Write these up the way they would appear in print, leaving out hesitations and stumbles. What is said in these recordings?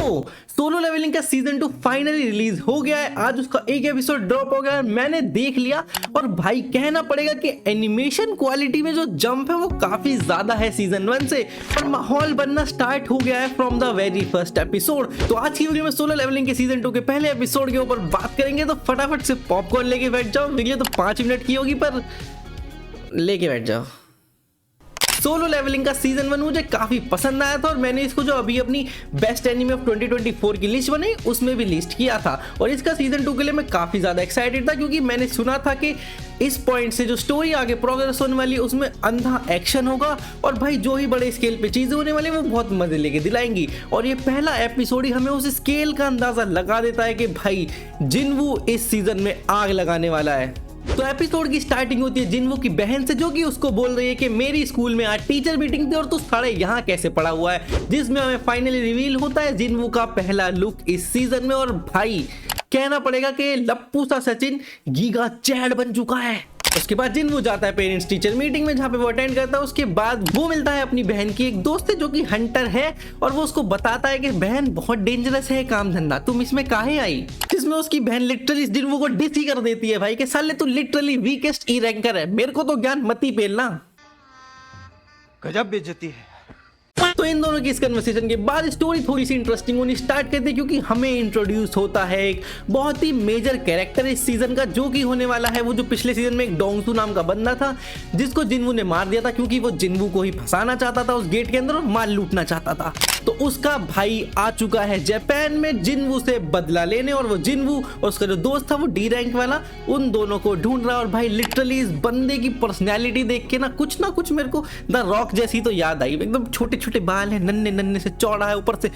Solo levelling का season 2 finally release हो गया है। आज उसका एक एपिसोड ड्रॉप हो गया है, मैंने देख लिया और भाई कहना पड़ेगा कि एनिमेशन क्वालिटी में जो जंप है वो काफी ज्यादा है सीजन 1 से, और माहौल बनना स्टार्ट हो गया है from the very first episode. तो आज की वीडियो में सोलो लेवलिंग के सीजन 2 के पहले एपिसोड के ऊपर बात करेंगे, तो फटाफट से पॉपकॉर्न लेके बैठ जाओ। वीडियो तो 5 मिनट की होगी पर लेके बैठ जाओ। सोलो लेवलिंग का सीजन 1 मुझे काफी पसंद आया था और मैंने इसको जो अभी अपनी बेस्ट एनिमे ऑफ 2024 की लिस्ट बनाई उसमें भी लिस्ट किया था। और इसका सीजन 2 के लिए मैं काफी ज्यादा एक्साइटेड था, क्योंकि मैंने सुना था कि इस पॉइंट से जो स्टोरी आगे प्रोग्रेस होने वाली है उसमें अंधा एक्शन होगा, और भाई जो ही बड़े स्केल पे चीजें होने वाली वो बहुत मजे लेके दिलाएंगी। और ये पहला एपिसोड ही हमें उस स्केल का अंदाजा लगा देता है कि भाई जिनवू इस सीजन में आग लगाने वाला है। तो एपिसोड की स्टार्टिंग होती है जिनवू की बहन से, जो कि उसको बोल रही है कि मेरी स्कूल में आज टीचर मीटिंग थी और तू साढ़े यहाँ कैसे पड़ा हुआ है, जिसमें हमें फाइनली रिवील होता है जिनवू का पहला लुक इस सीजन में। और भाई कहना पड़ेगा कि लप्पू सा सचिन गीगा चैड बन चुका है। उसके बाद जिनवू जाता है पेरेंट्स टीचर मीटिंग में, जहाँ पे वो अटेंड करता है। उसके बाद वो मिलता है अपनी बहन की एक दोस्त है जो कि हंटर है, और वो उसको बताता है कि बहन बहुत डेंजरस है काम धंधा, तुम इसमें काहे आई। जिसमें उसकी बहन लिटरली जिनवू को डिस ही कर देती है भाई कि साले तू लिटरली वीकेस्ट ई रैंकर है, मेरे को तो ज्ञान मत ही पेलना। गजब बेइज्जती है। तो इन दोनों की इस कन्वर्सेशन के बाद स्टोरी थोड़ी सी इंटरेस्टिंग होनी स्टार्ट करती है, क्योंकि हमें इंट्रोड्यूस होता है एक बहुत ही मेजर कैरेक्टर इस सीजन का, जो कि होने वाला है वो जो पिछले सीजन में एक डोंगसू नाम का बंदा था जिसको जिनवू ने मार दिया था, क्योंकि वो जिनवू को ही फंसाना चाहता था उस गेट के अंदर और माल लूटना चाहता था। तो उसका भाई आ चुका है जापान में जिनवू से बदला लेने, और वो जिनवू और उसका जो दोस्त था वो डी रैंक वाला उन दोनों को ढूंढ रहा है। और भाई लिटरली इस बंदे की पर्सनैलिटी देख के ना कुछ मेरे को द रॉक जैसी तो याद आई। एकदम छोटे छोटे बाल है, नन्हे नन्हे से चौड़ा है, ऊपर से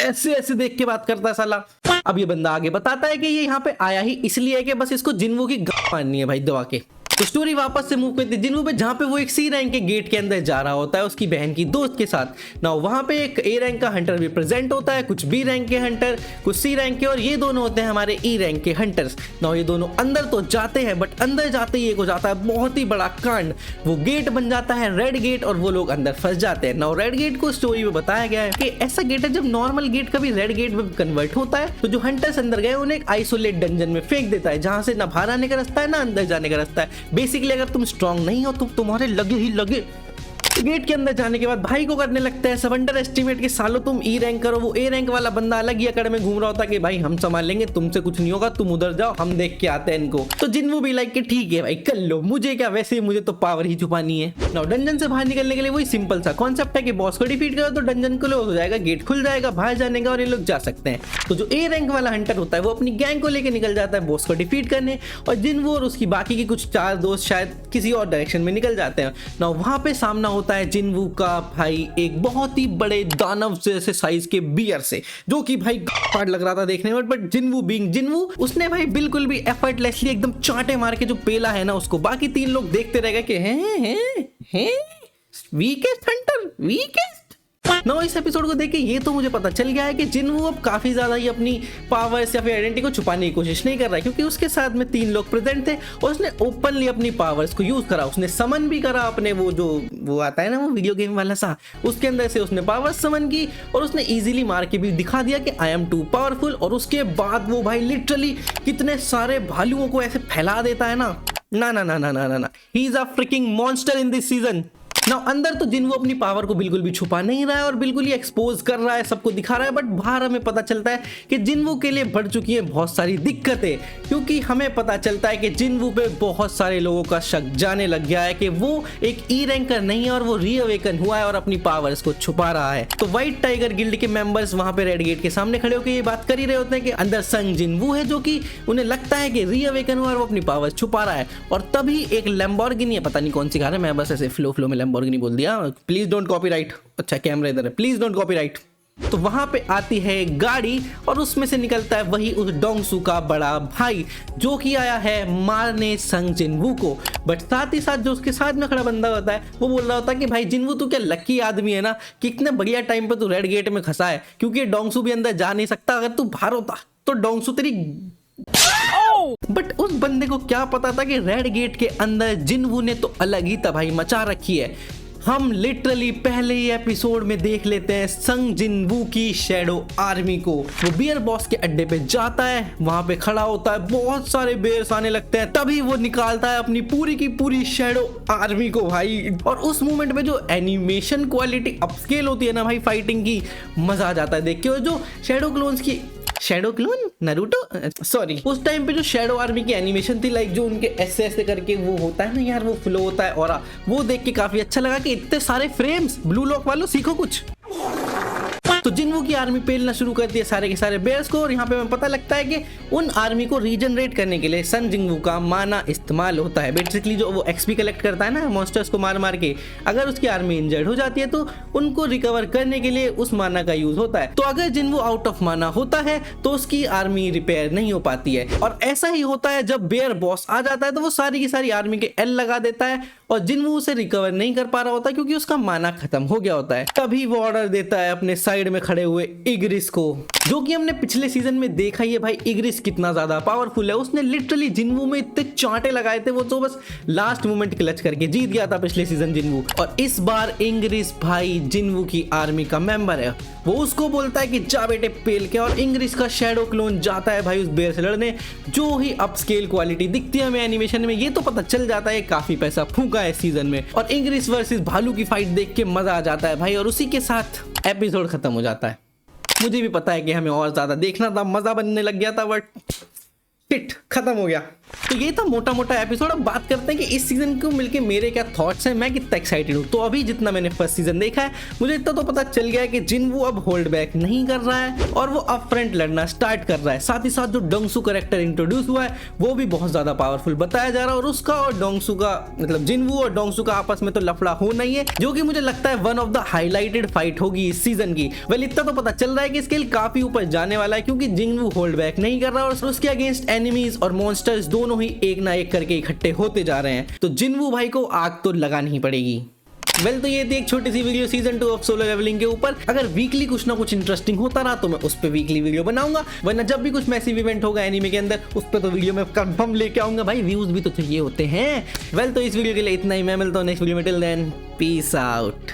ऐसे देख के बात करता है साला। अब ये बंदा आगे बताता है कि ये यहाँ पे आया ही इसलिए है कि बस इसको जिनवू की गांड मारनी है भाई दबा के। तो स्टोरी वापस से मूव करती है जिनवू पे, जहाँ पे वो एक सी रैंक के गेट के अंदर जा रहा होता है उसकी बहन की दोस्त के साथ। ना वहाँ पे एक ए रैंक का हंटर भी प्रेजेंट होता है, कुछ बी रैंक के हंटर, कुछ सी रैंक के, और ये दोनों होते हैं हमारे ई रैंक के हंटर्स। ना ये दोनों अंदर तो जाते हैं, बट अंदर जाते ही एक हो जाता है बहुत ही बड़ा कांड। वो गेट बन जाता है रेड गेट और वो लोग अंदर फंस जाते हैं। ना रेड गेट को स्टोरी में बताया गया है कि ऐसा गेट है जब नॉर्मल गेट कभी रेड गेट में कन्वर्ट होता है तो जो हंटर्स अंदर गए उन्हें एक आइसोलेट डंजन में फेंक देता है, जहां से ना बाहर आने का रास्ता है ना अंदर जाने का रास्ता है। बेसिकली अगर तुम स्ट्रांग नहीं हो तो तुम्हारे लगे ही लगे। गेट के अंदर जाने के बाद भाई को करने लगता है सब अंडर एस्टिमेट के, सालों तुम ई रैंक करो। वो ए रैंक वाला बंदा अलग ही अकड़ में घूम रहा होता कि भाई हम संभाल लेंगे, तुमसे कुछ नहीं होगा, तुम उधर जाओ, हम देख के आते हैं इनको। तो जिनवू भी लाइक कि ठीक है भाई कर लो, मुझे क्या, वैसे मुझे तो पावर ही छुपानी है। ना डंजन से बाहर निकलने के लिए वही सिंपल सा कॉन्सेप्ट है कि बॉस को डिफीट करो तो डंजन क्लोज हो जाएगा, गेट खुल जाएगा, बाहर जाने का और ये लोग जा सकते हैं। तो जो ए रैंक वाला हंटर होता है वो अपनी गैंग को लेकर निकल जाता है बॉस को डिफीट करने, और जिनवू और उसकी बाकी की कुछ 4 दोस्त शायद किसी और डायरेक्शन में निकल जाते हैं। ना वहां पे सामना होता है जिनवू का भाई एक बहुत ही बड़े दानव जैसे साइज के बियर से, जो कि भाई पार्ट लग रहा था देखने में। बट जिनवू बीइंग जिनवू, उसने भाई बिल्कुल भी एफर्टलेसली एकदम चांटे मार के जो पेला है ना उसको, बाकी 3 लोग देखते रह गए कि हैं वीकेस्ट हंटर वीकेस्ट। ना इस एपिसोड को देख के ये तो मुझे पता चल गया है कि जिनवू अब काफी ज्यादा ही अपनी पावर्स या फिर आइडेंटिटी को छुपाने की कोशिश नहीं कर रहा है, क्योंकि उसके साथ में 3 लोग प्रेजेंट थे और उसने ओपनली अपनी पावर्स को यूज करा। उसने समन भी करा अपने वो आता है ना वो वीडियो गेम वाला सा, उसके अंदर से उसने पावर्स समन की और उसने इजीली मार के भी दिखा दिया कि आई एम टू पावरफुल। और उसके बाद वो भाई लिटरली कितने सारे भालुओं को ऐसे फैला देता है ना, he is a fricking monster in this season. ना अंदर तो जिनवू अपनी पावर को बिल्कुल भी छुपा नहीं रहा है और बिल्कुल ही एक्सपोज कर रहा है, सबको दिखा रहा है। बट बाहर हमें पता चलता है कि जिनवू के लिए बढ़ चुकी है बहुत सारी दिक्कतें, क्योंकि हमें पता चलता है कि जिनवू पे बहुत सारे लोगों का शक जाने लग गया है कि वो एक ई रैंकर नहीं है और वो रीअवेकन हुआ है और अपनी पावर्स को छुपा रहा है। तो व्हाइट टाइगर गिल्ड के मेंबर्स वहां पे रेड गेट के सामने खड़े होकर ये बात कर ही रहे होते हैं कि अंदर संग जिनवू है, जो कि उन्हें लगता है कि रीअवेकन हुआ और वो अपनी पावर्स छुपा रहा है। और तभी एक लैम्बोर्गिनी है, पता नहीं कौन सी कार है, मैं बस ऐसे फ्लो में लैम्बोर्गिनी बोल दिया, प्लीज डोंट कॉपीराइट। अच्छा कैमरा इधर है, प्लीज डोंट कॉपीराइट। तो वहां पे आती है एक गाड़ी और उसमें से निकलता है वही उस डोंगसू का बड़ा भाई, जो कि आया है मारने संग जिनवू को। बट साथ ही साथ जो उसके साथ में खड़ा बंदा होता है वो बोल रहा होता है कि भाई जिनवू तू क्या लकी आदमी है ना, कि इतने बढ़िया टाइम पे तू रेड गेट में फंसा है, क्योंकि डोंगसू भी अंदर जा नहीं सकता, अगर तू बाहर होता तो डोंगसू तेरी। बट उस बंदे को क्या पता था कि रेड गेट के अंदर जिनवू ने तो अलग ही तबाही मचा रखी है। हम लिटरली पहले ही एपिसोड में देख लेते हैं संग जिनवू की शैडो आर्मी को। वो बियर बॉस के अड्डे पे जाता है, वहां पे खड़ा होता है, बहुत सारे बेयर्स आने लगते हैं, तभी वो निकालता है अपनी पूरी की पूरी शैडो आर्मी को भाई। और उस मोमेंट में जो एनिमेशन क्वालिटी अपस्केल होती है ना भाई फाइटिंग की, मजा आ जाता है देख के। और जो शैडो क्लोन्स की शैडो क्लोन नारुतो सॉरी उस टाइम पे जो शैडो आर्मी की एनिमेशन थी, लाइक जो उनके ऐसे ऐसे करके वो होता है ना यार, वो फ्लो होता है और वो देख के काफी अच्छा लगा कि इतने सारे फ्रेम्स। ब्लू लॉक वालों सीखो कुछ। तो जिनवू की आर्मी पेलना शुरू करती है सारे के सारे बेयर्स को, और यहाँ पे हमें पता लगता है कि उन आर्मी को रीजनरेट करने के लिए सन जिनवू का माना इस्तेमाल होता है। बेसिकली जो वो एक्सपी कलेक्ट करता है ना मॉन्स्टर्स को मार मार के, अगर उसकी आर्मी इंजर्ड हो जाती है तो उनको रिकवर करने के लिए उस माना का यूज होता है। तो अगर जिनवू आउट ऑफ माना होता है तो उसकी आर्मी रिपेयर नहीं हो पाती है। और ऐसा ही होता है जब बेयर बॉस आ जाता है तो वो सारी की सारी आर्मी के एल लगा देता है और जिनवू उसे रिकवर नहीं कर पा रहा होता क्योंकि उसका माना खत्म हो गया होता है। तभी वो ऑर्डर देता है अपने साइड में खड़े हुए इग्रिस को, जो कि हमने पिछले सीजन में देखा ही है भाई इग्रिस कितना ज्यादा पावरफुल है। उसने लिटरली जिनवू में इतने चांटे लगाए थे, वो तो बस लास्ट मोमेंट क्लच करके जीत गया था पिछले सीजन जिनवू। और इस बार इंग्रिस भाई जिनवू की आर्मी का मेंबर है, वो उसको बोलता है कि जा बेटे पेल के, और इंग्रिस का शैडो क्लोन जाता है भाई उस बेयर से लड़ने। जो ही अपस्केल क्वालिटी दिखती है हमें एनिमेशन में, ये तो पता चल जाता है काफी पैसा फूका है सीजन में। और इंग्रिस वर्सेस भालू की फाइट देख के मजा आ जाता है भाई, और उसी के साथ एपिसोड खत्म हो जाता है। मुझे भी पता है कि हमें और ज्यादा देखना था, मजा बनने लग गया था, बट शिट खत्म हो गया। तो ये था मोटा मोटा एपिसोड। अब बात करते हैं कि इस सीजन को मिलके मेरे क्या थॉट्स हैं, मैं कितना एक्साइटेड हूँ। तो अभी जितना मैंने फर्स्ट सीजन देखा है, मुझे इतना तो पता चल गया है कि जिनवू अब होल्ड बैक नहीं कर रहा है और वो अप फ्रंट लड़ना स्टार्ट कर रहा है। साथ ही साथ जो डोंगसू कैरेक्टर इंट्रोड्यूस हुआ है वो भी बहुत ज्यादा पावरफुल बताया जा रहा है, और उसका और डोंगसू का मतलब जिनवू और डोंगसू का आपस में तो लफड़ा होना ही है, जो कि मुझे लगता है one of the highlighted fight होगी इस सीजन की। वेल इतना तो पता चल रहा है कि स्केल काफी ऊपर जाने वाला है, क्योंकि जिनवू होल्ड बैक नहीं कर रहा और उसके अगेंस्ट एनिमीज और मॉन्स्टर्स दोनों ही एक ना एक करके इकट्ठे होते जा रहे हैं। तो जिनवू भाई को आग तो लगानी ही पड़ेगी। वेल तो ये थी एक छोटी सी video season 2 of solo leveling के ऊपर। अगर वीकली कुछ ना कुछ इंटरेस्टिंग होता रहा तो मैं उस पर वीकली वीडियो बनाऊंगा, वरना जब भी कुछ मैसिव इवेंट होगा एनीमे के अंदर उस पर तो वीडियो में कंफर्म लेके आऊंगा भाई, व्यूज भी तो चाहिए होते हैं। वेल तो इस वीडियो के लिए इतना ही, मैं मिलता हूँ नेक्स्ट वीडियो में। Till then peace out.